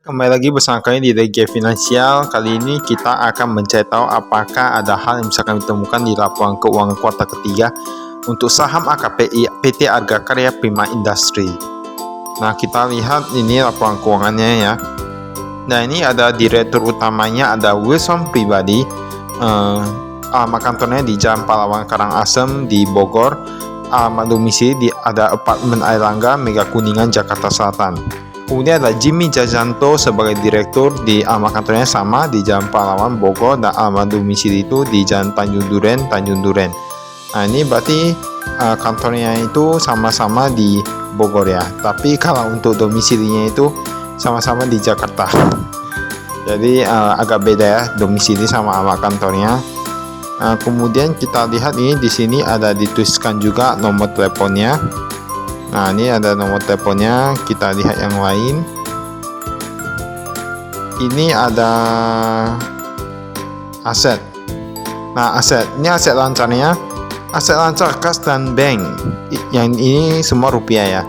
Kembali lagi bersama kami di Regia Finansial. Kali ini kita akan mencari tahu apakah ada hal yang bisa kami temukan di laporan keuangan kuartal ketiga untuk saham AKPI PT Arga Karya Prima Industri. Nah, kita lihat ini laporan keuangannya ya. Nah, ini ada direktur utamanya, ada Wilson Pribadi. Alamat kantornya di Jalan Pahlawan Karangasem di Bogor. Alamat domisili ada apartemen Airlangga, Mega Kuningan, Jakarta Selatan. Kemudian ada Jimmy Jajanto sebagai direktur, di alamat kantornya sama di Jalan Pahlawan Bogor, dan alamat domisili itu di Jalan Tanjung Duren. Nah, ini berarti kantornya itu sama-sama di Bogor ya. Tapi kalau untuk domisilinya itu sama-sama di Jakarta. Jadi agak beda ya domisili sama alamat kantornya. Kemudian kita lihat ini di sini ada dituliskan juga nomor teleponnya. Nah, ini ada nomor teleponnya. Kita lihat yang lain. Ini ada aset. Nah, aset ini aset lancarnya, aset lancar kas dan bank. Yang ini semua rupiah ya.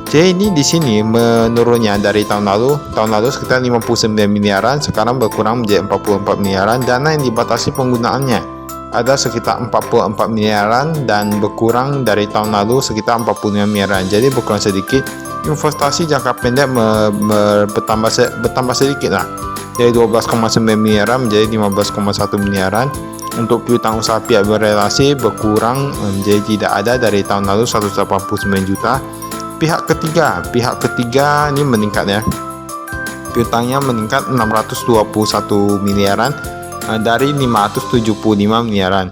Jadi ini di sini menurunnya dari tahun lalu. Tahun lalu sekitar 59 miliaran, sekarang berkurang menjadi 44 miliaran. Dana yang dibatasi penggunaannya ada sekitar 44 miliaran dan berkurang dari tahun lalu sekitar 45 miliaran. Jadi berkurang sedikit. Investasi jangka pendek bertambah sedikit lah. Dari 12,9 miliaran menjadi 15,1 miliaran. Untuk piutang usaha pihak berrelasi berkurang menjadi tidak ada dari tahun lalu 189 juta. Pihak ketiga ini meningkat ya. Piutangnya meningkat 621 miliaran. Dari 575 miliaran.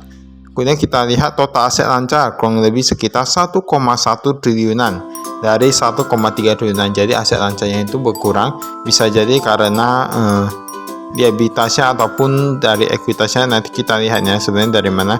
Kemudian kita lihat total aset lancar kurang lebih sekitar 1,1 triliunan dari 1,3 triliunan. Jadi aset lancarnya itu berkurang, bisa jadi karena liabilitasnya ataupun dari ekuitasnya. Nanti kita lihatnya sebenarnya dari mana.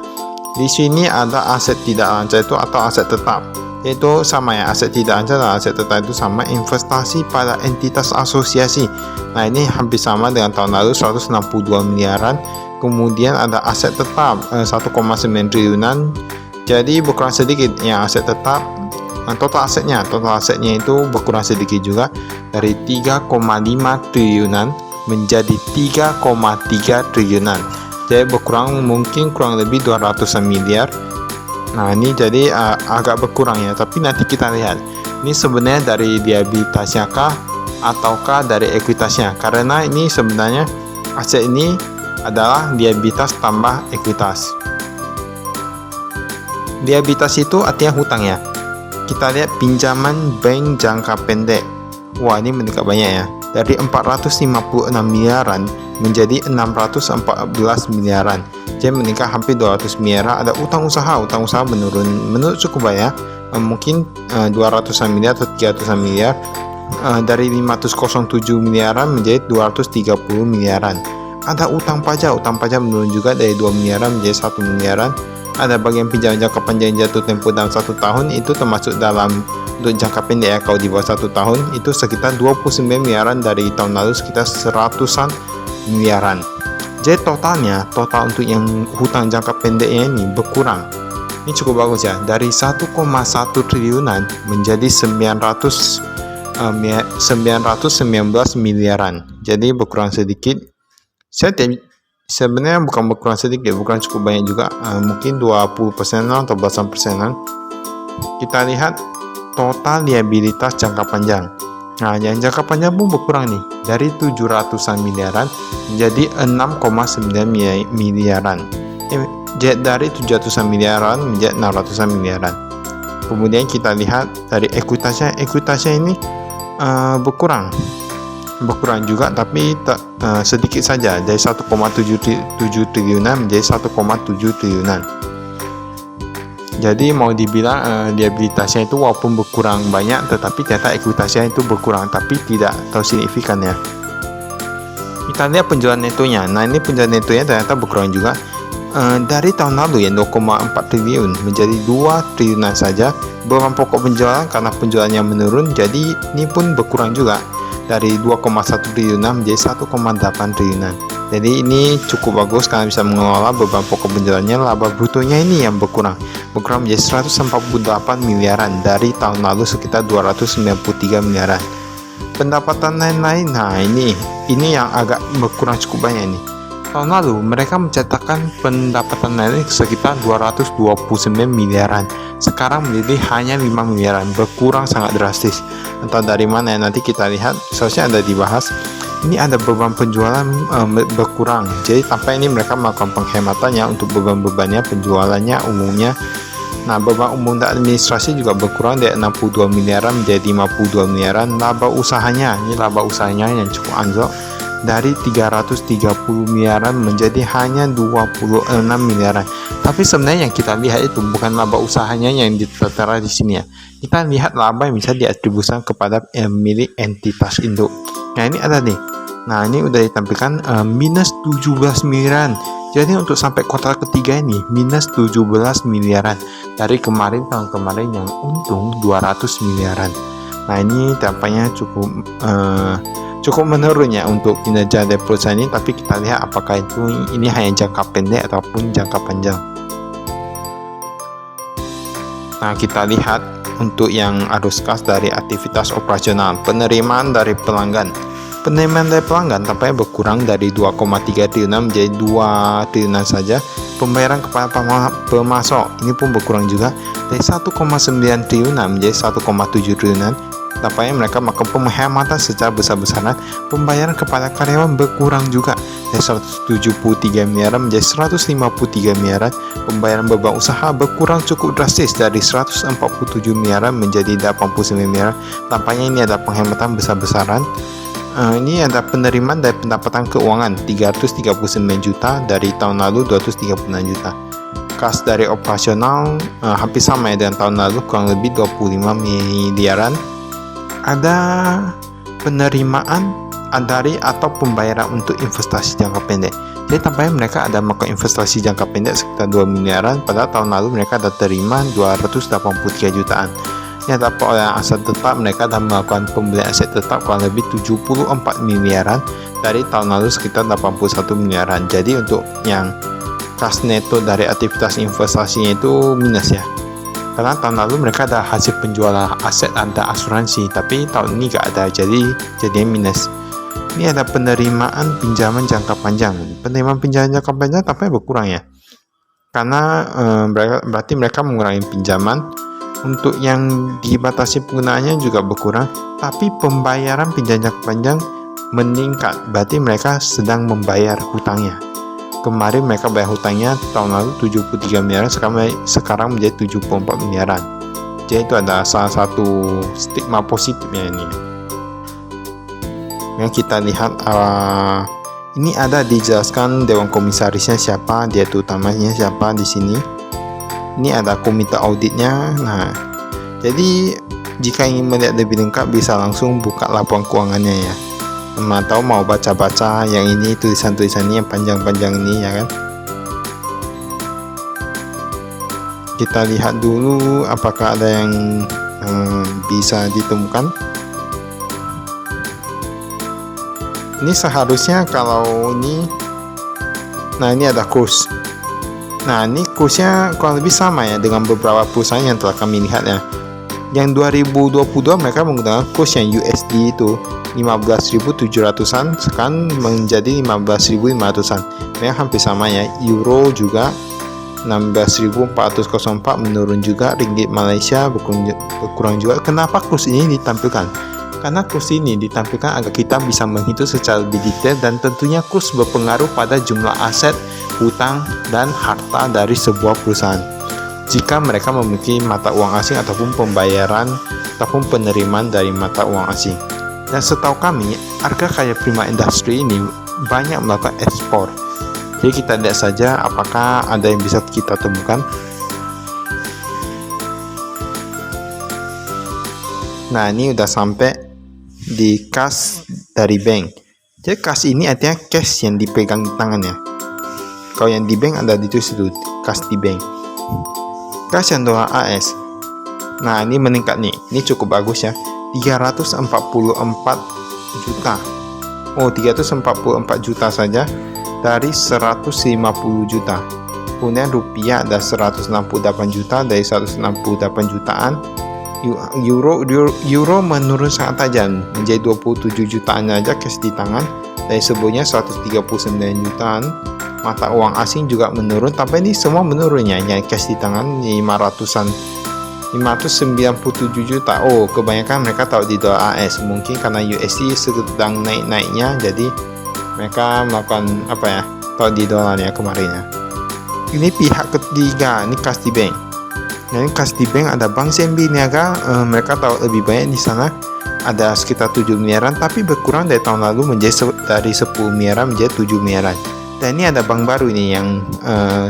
Di sini ada aset tidak lancar itu atau aset tetap. Itu sama ya, aset tidak lancar dan aset tetap itu sama. Investasi pada entitas asosiasi. Nah, ini hampir sama dengan tahun lalu 162 miliaran. Kemudian ada aset tetap 1,9 triliunan. Jadi berkurang sedikit yang aset tetap. Total asetnya itu berkurang sedikit juga dari 3,5 triliunan menjadi 3,3 triliunan. Jadi berkurang mungkin kurang lebih 200 miliar. Nah, ini jadi agak berkurang ya, tapi nanti kita lihat ini sebenarnya dari liabilitasnya kah ataukah dari ekuitasnya, karena ini sebenarnya aset ini adalah liabilitas tambah ekuitas. Liabilitas itu artinya hutang ya. Kita lihat pinjaman bank jangka pendek. Wah, ini meningkat banyak ya, dari 456 miliaran menjadi 614 miliaran. Jadi meningkat hampir 200 miliar. Ada utang usaha menurun cukup banyak, mungkin 200 miliar atau 300 miliar, dari 507 miliaran menjadi 230 miliaran. Ada utang pajak menurun juga dari 2 miliaran menjadi 1 miliaran. Ada bagian pinjaman jangka panjang jatuh tempo dalam 1 tahun, itu termasuk dalam untuk jangka pendek ya. Kalau di bawah 1 tahun itu sekitar 29 miliaran dari tahun lalu sekitar 100-an miliaran. Jadi total untuk yang hutang jangka pendeknya ini berkurang. Ini cukup bagus ya, dari 1,1 triliunan menjadi 919 miliaran. Jadi berkurang sedikit. Sebenarnya bukan berkurang sedikit, bukan cukup banyak juga, mungkin 20% atau belasan persenan. Kita lihat total liabilitas jangka panjang. Nah, yang jangka panjang pun berkurang nih, dari 700-an miliaran menjadi 6,9 miliaran. Dari 700-an miliaran menjadi 600-an miliaran. Kemudian kita lihat dari ekuitasnya ini berkurang juga, tapi sedikit saja, dari 1,7 triliunan menjadi 1,7 triliunan. Jadi mau dibilang liabilitasnya itu walaupun berkurang banyak, tetapi ternyata ekuitasnya itu berkurang, tapi tidak terlalu signifikan ya. Kita lihat penjualan netonya. Nah, ini penjualan netonya ternyata berkurang juga, dari tahun lalu ya 2,4 triliun menjadi 2 triliunan saja. Beban pokok penjualan karena penjualannya menurun, jadi ini pun berkurang juga dari 2,1 triliunan menjadi 1,8 triliunan. Jadi ini cukup bagus karena bisa mengelola beban pokok penjualannya. Laba brutonya ini yang berkurang menjadi 148 miliaran dari tahun lalu sekitar 293 miliaran. pendapatan lain-lain. Nah, ini yang agak berkurang cukup banyak nih. Tahun lalu mereka mencatatkan pendapatan lain sekitar 229 miliaran. Sekarang menjadi hanya 5 miliaran, berkurang sangat drastis. Entah dari mana ya, nanti kita lihat, seharusnya ada dibahas. Ini ada beban penjualan berkurang. Jadi tanpa ini mereka melakukan penghematannya untuk beban-bebannya penjualannya umumnya. Nah, beban umum dan administrasi juga berkurang dari 62 miliaran menjadi 52 miliaran. Laba usahanya, ini laba usahanya yang cukup anjlok dari 330 miliaran menjadi hanya 26 miliaran. Tapi sebenarnya yang kita lihat itu bukan laba usahanya yang tertera di sini ya. Kita lihat laba yang bisa diatribusikan kepada milik entitas induk. Nah, ini ada nih. Nah, ini udah ditampilkan minus 17 miliaran. Jadi untuk sampai kuartal ketiga ini minus 17 miliaran. Dari kemarin, tahun kemarin yang untung 200 miliaran. Nah, ini tampaknya cukup menurun ya untuk kinerja dari perusahaan ini, tapi kita lihat apakah ini hanya jangka pendek ataupun jangka panjang. Nah, kita lihat untuk yang arus kas dari aktivitas operasional, penerimaan dari pelanggan. Penerimaan dari pelanggan tampaknya berkurang dari 2,3 triliunan menjadi 2 triliunan saja. Pembayaran kepada pemasok ini pun berkurang juga dari 1,9 triliunan menjadi 1,7 triliunan. Tampaknya mereka melakukan penghematan secara besar-besaran. Pembayaran kepada karyawan berkurang juga dari 173 miliaran menjadi 153 miliaran. Pembayaran beban usaha berkurang cukup drastis dari 147 miliaran menjadi 89 miliaran. Tampaknya ini ada penghematan besar-besaran. Ini ada penerimaan dari pendapatan keuangan 339 juta dari tahun lalu 236 juta. Kas dari operasional hampir sama ya dengan tahun lalu, kurang lebih 25 miliaran. Ada penerimaan dari atau pembayaran untuk investasi jangka pendek. Jadi tampaknya mereka ada melakukan investasi jangka pendek sekitar 2 miliaran, pada tahun lalu mereka ada terima 283 jutaan. Yang dapat oleh aset tetap, mereka ada melakukan pembelian aset tetap kurang lebih 74 miliaran dari tahun lalu sekitar 81 miliaran. Jadi untuk yang kas neto dari aktivitas investasinya itu minus ya. Karena tahun lalu mereka ada hasil penjualan aset, ada asuransi, tapi tahun ini nggak ada, jadi minus. Ini ada penerimaan pinjaman jangka panjang. Penerimaan pinjaman jangka panjang tampaknya berkurang ya, karena berarti mereka mengurangi pinjaman. Untuk yang dibatasi penggunaannya juga berkurang, tapi pembayaran pinjaman jangka panjang meningkat, berarti mereka sedang membayar hutangnya. Kemarin mereka bayar hutangnya tahun lalu 73 miliaran, sekarang menjadi 74 miliaran. Jadi itu ada salah satu stigma positifnya ini. Yang kita lihat ini ada dijelaskan dewan komisarisnya siapa, dia itu utamanya siapa di sini. Ini ada komite auditnya. Nah, jadi jika ingin melihat lebih lengkap bisa langsung buka laporan keuangannya ya. Atau mau baca-baca yang ini, tulisan-tulisan ini yang panjang-panjang ini ya kan. Kita lihat dulu apakah ada yang bisa ditemukan. Ini seharusnya kalau ini, nah ini ada kurs. Nah, ini kursnya kurang lebih sama ya dengan beberapa perusahaan yang telah kami lihat ya. Yang 2022 mereka menggunakan kurs yang USD itu 15.700-an, sekarang menjadi 15.500-an. Yang hampir sama ya. Euro juga 16.404 menurun juga. Ringgit Malaysia berkurang juga. Kenapa kurs ini ditampilkan? Karena kurs ini ditampilkan agar kita bisa menghitung secara lebih detail, dan tentunya kurs berpengaruh pada jumlah aset, hutang, dan harta dari sebuah perusahaan. Jika mereka memiliki mata uang asing ataupun pembayaran ataupun penerimaan dari mata uang asing. Dan setahu kami, Arga Karya Prima Industri ini banyak melakukan ekspor. Jadi kita lihat saja apakah ada yang bisa kita temukan. Nah, ini udah sampai di kas dari bank. Jadi kas ini artinya cash yang dipegang di tangannya. Kalau yang di bank ada di situ, kas di bank. Kas yang dolar AS. Nah, ini meningkat nih. Ini cukup bagus ya. 344 juta. Oh, 344 juta saja dari 150 juta. Kemudian rupiah ada 168 juta dari 168 jutaan. Euro menurun sangat tajam menjadi 27 jutaan aja cash di tangan dari sebelumnya 139 jutaan. Mata uang asing juga menurun, tapi ini semua menurunnya. Yang cash di tangan 597 juta. Oh, kebanyakan mereka tahu di dolar AS. Mungkin karena USD sedang naik-naiknya, jadi mereka melakukan tahu di dolarnya kemarin ya. Ini pihak ketiga, ini kas di bank. Nah, ini kas di bank ada Bank CMB Niaga, mereka tahu lebih banyak di sana, ada sekitar 7 miliaran, tapi berkurang dari tahun lalu menjadi dari 10 miliaran menjadi 7 miliaran. Dan ini ada bank baru ini yang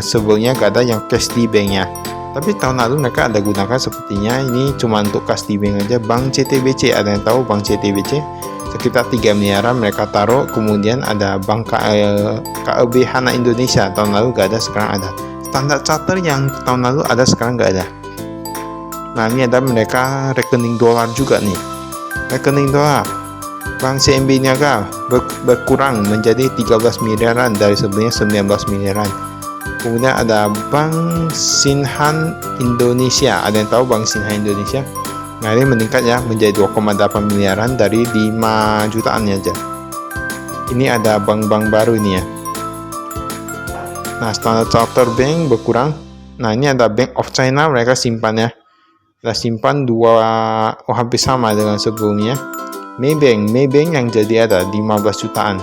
sebelumnya gak ada yang cash di banknya, tapi tahun lalu mereka ada gunakan sepertinya. Ini cuma untuk cash di bank aja. Bank CTBC, ada yang tahu Bank CTBC? Sekitar 3 miliaran mereka taruh. Kemudian ada Bank KLB Hana Indonesia, tahun lalu gak ada, sekarang ada. Standard Chartered yang tahun lalu ada, sekarang nggak ada. Nah, ini ada mereka rekening dolar juga nih. Rekening dolar Bank CMB Niaga berkurang menjadi 13 miliaran dari sebelumnya 19 miliaran. Kemudian ada Bank Sinhan Indonesia, ada yang tahu Bank Sinhan Indonesia? Nah, ini meningkat ya menjadi 2,8 miliaran dari 5 jutaan aja. Ini ada bank-bank baru ini ya. Nah, Standard Chartered Bank berkurang. Nah, ini ada Bank of China, mereka simpan ya. Kita simpan hampir sama dengan sebelumnya. Maybank yang jadi ada 15 jutaan.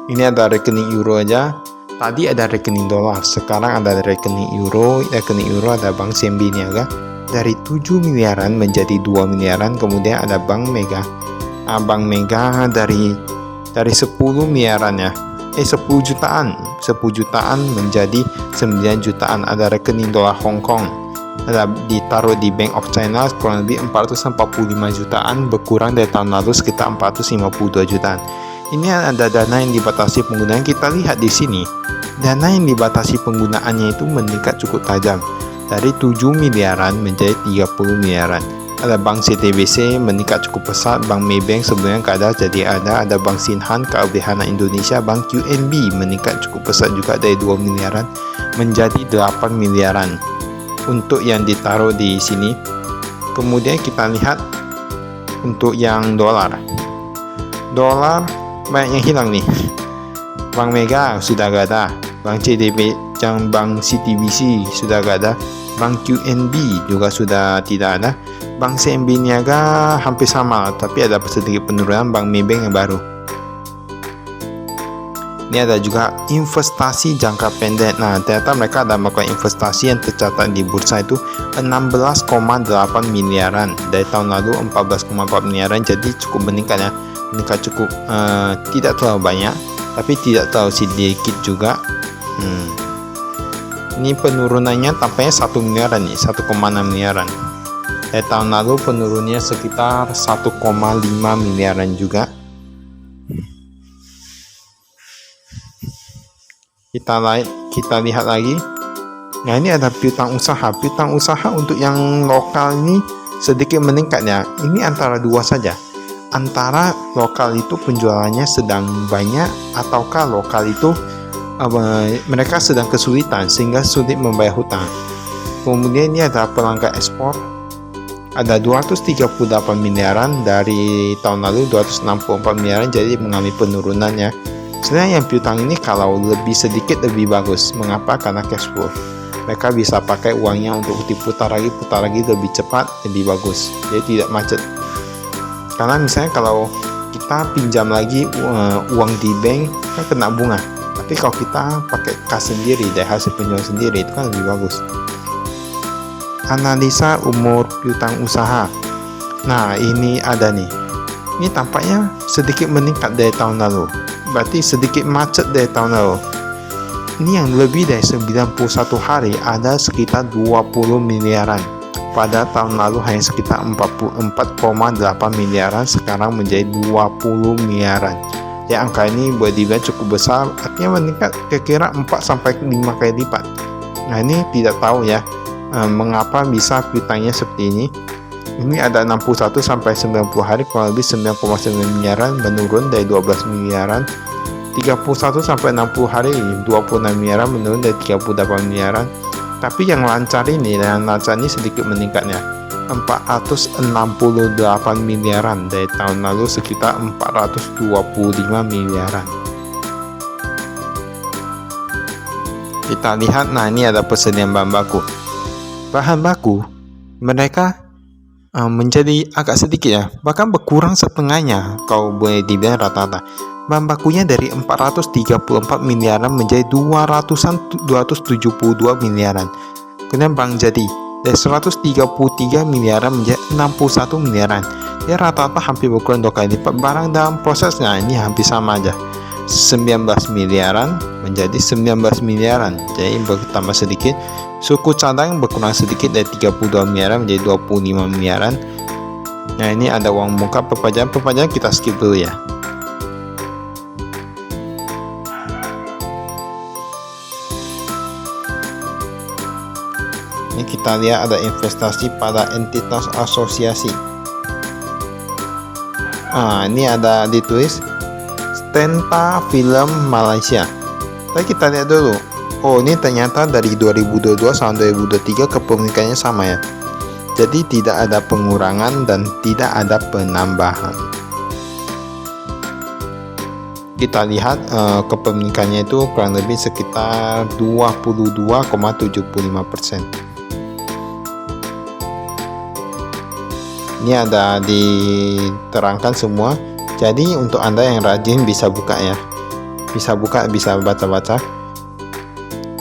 Ini ada rekening euro aja. Tadi ada rekening dolar, sekarang ada rekening euro. Rekening euro ada Bank CMB Niaga dari 7 miliaran menjadi 2 miliaran. Kemudian ada Bank Mega. Bank Mega dari 10 miliaran ya. 10 jutaan menjadi 9 jutaan. Ada rekening dolar Hong Kong, ada ditaruh di Bank of China kurang lebih 445 jutaan, berkurang dari tahun lalu sekitar 452 jutaan. Ini ada dana yang dibatasi penggunaan. Kita lihat di sini, dana yang dibatasi penggunaannya itu meningkat cukup tajam dari 7 miliaran menjadi 30 miliaran. Ada Bank CTBC meningkat cukup pesat. Bank Maybank sebelumnya nggak ada, jadi ada Bank Sinhan, KLB Hana Indonesia. Bank QNB meningkat cukup pesat juga dari 2 miliaran menjadi 8 miliaran untuk yang ditaruh di sini. Kemudian kita lihat untuk yang dolar banyak yang hilang nih. Bank Mega sudah nggak ada, Bank CTBC sudah nggak ada, Bank QNB juga sudah tidak ada. Bank CMB Niaga hampir sama, tapi ada sedikit penurunan. Bank Maybank yang baru. Ini ada juga investasi jangka pendek. Nah, ternyata mereka ada melakukan investasi yang tercatat di bursa itu 16,8 miliaran dari tahun lalu 14,4 miliaran. Jadi cukup meningkat ya. Meningkat cukup tidak terlalu banyak, tapi tidak terlalu sedikit juga. Ini penurunannya tampaknya 1 miliaran nih, 1,6 miliaran. Dari tahun lalu penurunnya sekitar 1,5 miliaran juga. Kita lihat lagi. Nah, ini ada piutang usaha. Piutang usaha untuk yang lokal ini sedikit meningkat ya. Ini antara dua saja. Antara lokal itu penjualannya sedang banyak, ataukah lokal itu mereka sedang kesulitan sehingga sulit membayar hutang. Kemudian ini ada pelanggan ekspor. Ada 238 miliaran dari tahun lalu 264 miliaran, jadi mengalami penurunannya. Sebenarnya yang piutang ini kalau lebih sedikit lebih bagus. Mengapa? Karena cash flow. Mereka bisa pakai uangnya untuk diputar lagi lebih cepat, lebih bagus. Jadi tidak macet. Karena misalnya kalau kita pinjam lagi uang di bank kan kena bunga. Tapi kalau kita pakai kas sendiri dari hasil penjualan sendiri itu kan lebih bagus. Analisa umur piutang usaha. Nah, ini ada nih. Ini tampaknya sedikit meningkat dari tahun lalu. Berarti sedikit macet dari tahun lalu. Ini yang lebih dari 91 hari ada sekitar 20 miliaran. Pada tahun lalu hanya sekitar 44,8 miliaran, sekarang menjadi 20 miliaran. Ya, angka ini buat dibilang cukup besar, artinya meningkat kira-kira 4-5 kali lipat. Nah, ini tidak tahu ya mengapa bisa piutangnya seperti ini. Ini ada 61 sampai 90 hari kurang lebih 9,9 miliaran, menurun dari 12 miliaran. 31 sampai 60 hari 26 miliaran, menurun dari 38 miliaran. Tapi yang lancar ini sedikit meningkatnya, 468 miliaran dari tahun lalu sekitar 425 miliaran. Kita lihat, nah ini ada persediaan bahan baku. Bahan baku mereka menjadi agak sedikit ya, bahkan berkurang setengahnya kalau boleh dibilang rata-rata. Bahan bakunya dari 434 miliaran menjadi 272 miliaran. Kemudian bank jadi dari 133 miliaran menjadi 61 miliaran. Ya rata-rata hampir berkurang 2 kali lipat. Barang dalam prosesnya ini hampir sama aja. 19 miliaran menjadi 19 miliaran. Jadi bertambah sedikit. Suku cadang berkurang sedikit dari 32 miliaran menjadi 25 miliaran. Nah ini ada uang muka perpajakan kita skip dulu ya. Ini kita lihat ada investasi pada entitas asosiasi. Ini ada ditulis Stenta Film Malaysia. Tapi kita lihat dulu. Oh, ini ternyata dari 2022 sampai 2023 kepemilikannya sama ya. Jadi tidak ada pengurangan dan tidak ada penambahan. Kita lihat kepemilikannya itu kurang lebih sekitar 22,75%. Ini ada diterangkan semua. Jadi untuk Anda yang rajin bisa buka ya. Bisa buka, bisa baca-baca.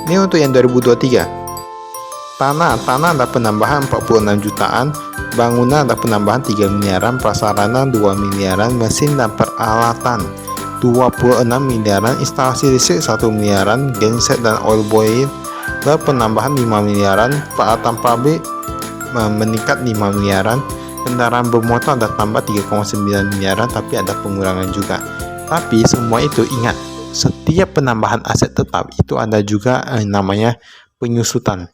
Ini untuk yang 2023. Tanah ada penambahan 46 jutaan, bangunan ada penambahan 3 miliaran, prasarana 2 miliaran, mesin dan peralatan 26 miliaran, instalasi listrik 1 miliaran, genset dan oil boiler penambahan 5 miliaran, peralatan pabrik meningkat 5 miliaran, kendaraan bermotor ada tambah 3,9 miliaran, tapi ada pengurangan juga. Tapi semua itu ingat, setiap penambahan aset tetap itu ada juga namanya penyusutan.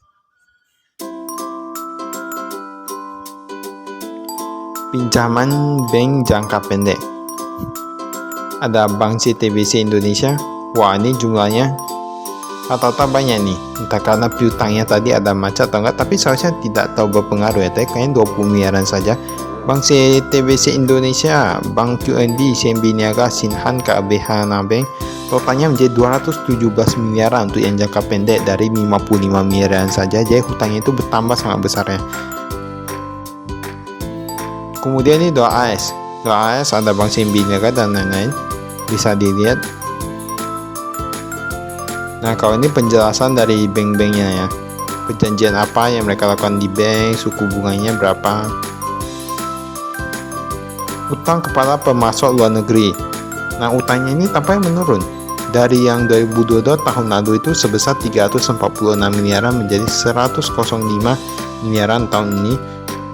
Pinjaman bank jangka pendek. Ada Bank CTBC Indonesia. Wah, ini jumlahnya rata-rata banyak nih. Entah karena piutangnya tadi ada macet atau enggak, tapi seharusnya tidak terlalu berpengaruh ya. Tapi kayaknya 20 miliaran saja. Bank CTBC Indonesia, Bank QNB, CMB Niaga, Sinhan, KBH Bank, totalnya menjadi 217 miliaran untuk yang jangka pendek dari 55 miliaran saja. Jadi hutangnya itu bertambah sangat besar ya. Kemudian ini Doa AS. Doa AS ada Bank CMB Niaga dan lain-lain. Bisa dilihat. Nah, kalau ini penjelasan dari bank-banknya ya. Perjanjian apa yang mereka lakukan di bank, suku bunganya berapa. Utang kepada pemasok luar negeri. Nah, utangnya ini tampaknya menurun. Dari yang 2022 tahun lalu itu sebesar 346 miliaran menjadi 105 miliaran tahun ini.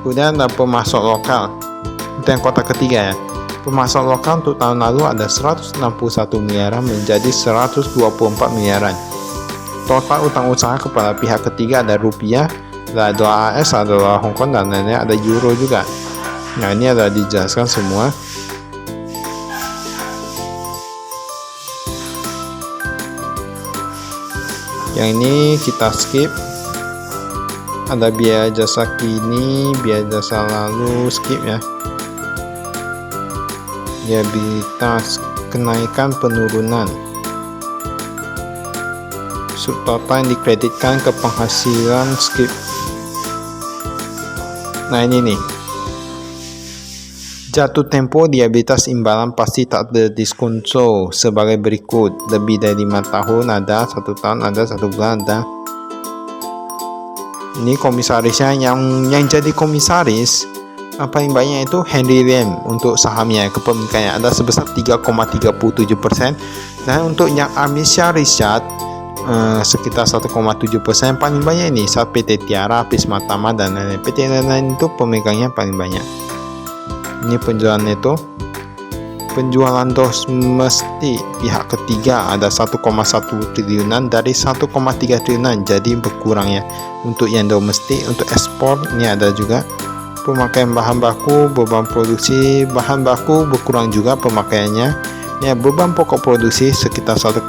Kemudian ada pemasok lokal. Itu yang kota ketiga ya. Pemasok lokal untuk tahun lalu ada 161 miliaran menjadi 124 miliaran. Total utang usaha kepada pihak ketiga ada rupiah, ada dolar AS, ada dolar Hongkong, dan lainnya ada euro juga. Nah, ini ada dijelaskan semua. Yang ini kita skip. Ada biaya jasa kini, biaya jasa lalu, skip ya. Liabilitas, kenaikan penurunan, subtotal yang dikreditkan ke penghasilan, skip. Nah ini nih, jatuh tempo liabilitas imbalan pasti tak terdiskonso sebagai berikut. Lebih dari 5 tahun ada, 1 tahun ada, 1 bulan ada. Ini komisarisnya yang jadi komisaris paling banyak itu Henry Lim untuk sahamnya, kepemilikannya ada sebesar 3,37%, dan untuk yang Amisha Richard sekitar 1,7%. Paling banyak ini saat PT Tiara, Prisma Tama, dan lain-lain. PT lain-lain itu pemegangnya paling banyak. Ini penjualan itu. Penjualan domestik pihak ketiga ada 1,1 triliunan dari 1,3 triliunan, jadi berkurang ya untuk yang domestik. Untuk ekspor ini ada juga. Pemakaian bahan baku, beban produksi bahan baku berkurang juga pemakaiannya. Ya, beban pokok produksi sekitar 1,8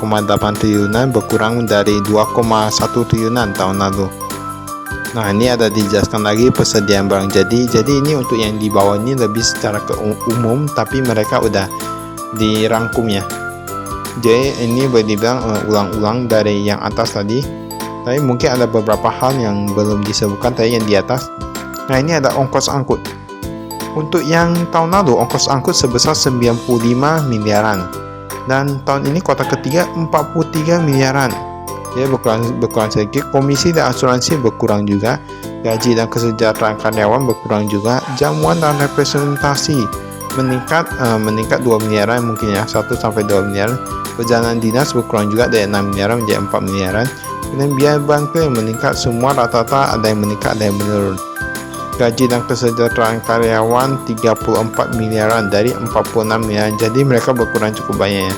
triliunan berkurang dari 2,1 triliunan tahun lalu. Nah, ini ada dijelaskan lagi persediaan barang. Jadi ini untuk yang di bawah ini lebih secara umum, tapi mereka udah dirangkum ya. Jadi ini boleh dibilang ulang-ulang dari yang atas tadi. Tapi mungkin ada beberapa hal yang belum disebutkan tadi yang di atas. Nah, ini ada ongkos angkut. Untuk yang tahun lalu ongkos angkut sebesar 95 miliaran. Dan tahun ini kuartal ketiga 43 miliaran. Ya, berkurang sedikit. Komisi dan asuransi berkurang juga. Gaji dan kesejahteraan karyawan berkurang juga. Jamuan dan representasi meningkat 2 miliaran mungkin ya, 1 sampai 2 miliaran. Perjalanan dinas berkurang juga dari 6 miliaran menjadi 4 miliaran. Dan biaya bank yang meningkat, semua rata-rata ada yang meningkat, ada yang menurun. Gaji dan kesejahteraan karyawan 34 miliaran dari 46 miliaran. Jadi mereka berkurang cukup banyak ya.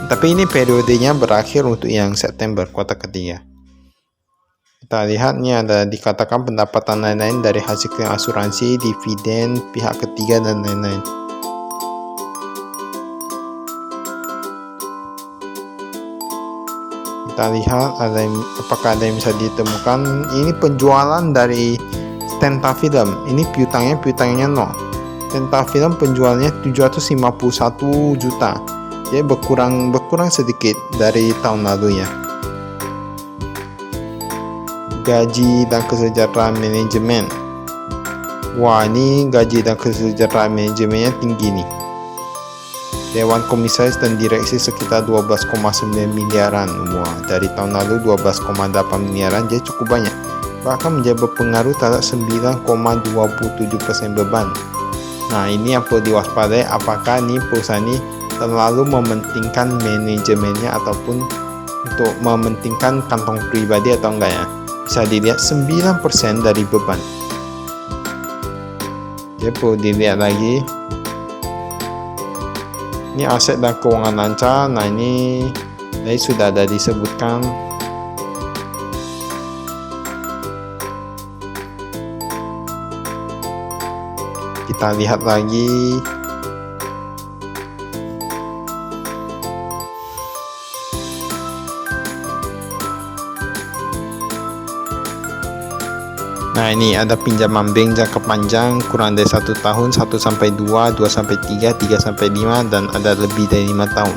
Tapi ini periodenya berakhir untuk yang September kuartal ketiga. Kita lihat nih ada dikatakan pendapatan lain-lain dari hasil klaim asuransi, dividen, pihak ketiga dan lain-lain. Kita lihat apakah ada yang bisa ditemukan. Ini penjualan dari Stenta Film. Ini piutangnya 0. Stenta Film penjualnya 751 juta. Jadi berkurang sedikit dari tahun lalu ya. Gaji dan kesejahteraan manajemen. Wah, ini gaji dan kesejahteraan manajemennya tinggi nih. Dewan komisaris dan direksi sekitar 12,9 miliaran. Wah, dari tahun lalu 12,8 miliaran, jadi cukup banyak. Bahkan menjadi berpengaruh terhadap 9,27% beban. Nah, ini yang perlu diwaspadai, apakah nih perusahaan ini terlalu mementingkan manajemennya ataupun untuk mementingkan kantong pribadi atau enggak ya. Bisa dilihat 9% dari beban. Ya, perlu dilihat lagi. Ini aset dan keuangan lancar. Nah, ini tadi sudah ada disebutkan. Kita lihat lagi. Nah, ini ada pinjaman bank jangka panjang kurang dari 1 tahun, 1 sampai 2, 2 sampai 3, 3 sampai 5, dan ada lebih dari 5 tahun.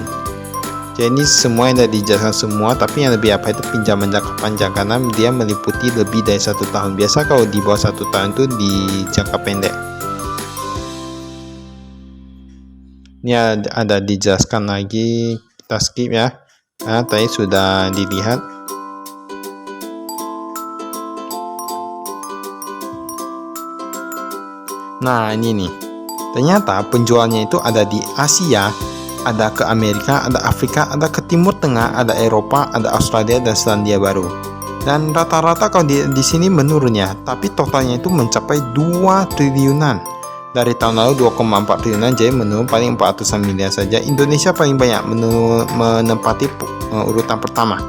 Jadi ini semua yang ada dijelaskan semua, tapi yang lebih apa itu pinjaman jangka panjang karena dia meliputi lebih dari 1 tahun. Biasa kalau di bawah 1 tahun itu di jangka pendek. Ini ada dijelaskan lagi, kita skip ya. Nah, tadi sudah dilihat. Nah, ini nih. Ternyata penjualnya itu ada di Asia, ada ke Amerika, ada Afrika, ada ke Timur Tengah, ada Eropa, ada Australia dan Selandia Baru. Dan rata-rata kalau di sini menurun ya, tapi totalnya itu mencapai 2 triliunan. Dari tahun lalu 2,4 triliunan, jadi menurun paling 400-an miliar saja. Indonesia paling banyak menempati urutan pertama.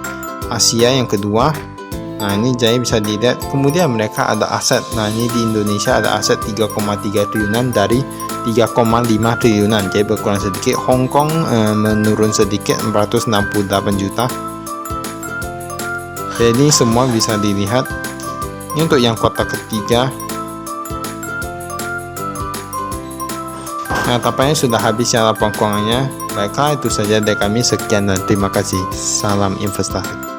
Asia yang kedua. Nah, ini jadi bisa dilihat. Kemudian mereka ada aset. Nah, ini di Indonesia ada aset 3,3 triliunan dari 3,5 triliunan. Jadi berkurang sedikit. Hong Kong menurun sedikit 468 juta. Jadi semua bisa dilihat. Ini untuk yang kuartal ketiga. Nah, tampaknya sudah habis ya laporan keuangannya. Baiklah, itu saja dari kami. Sekian dan terima kasih. Salam investasi.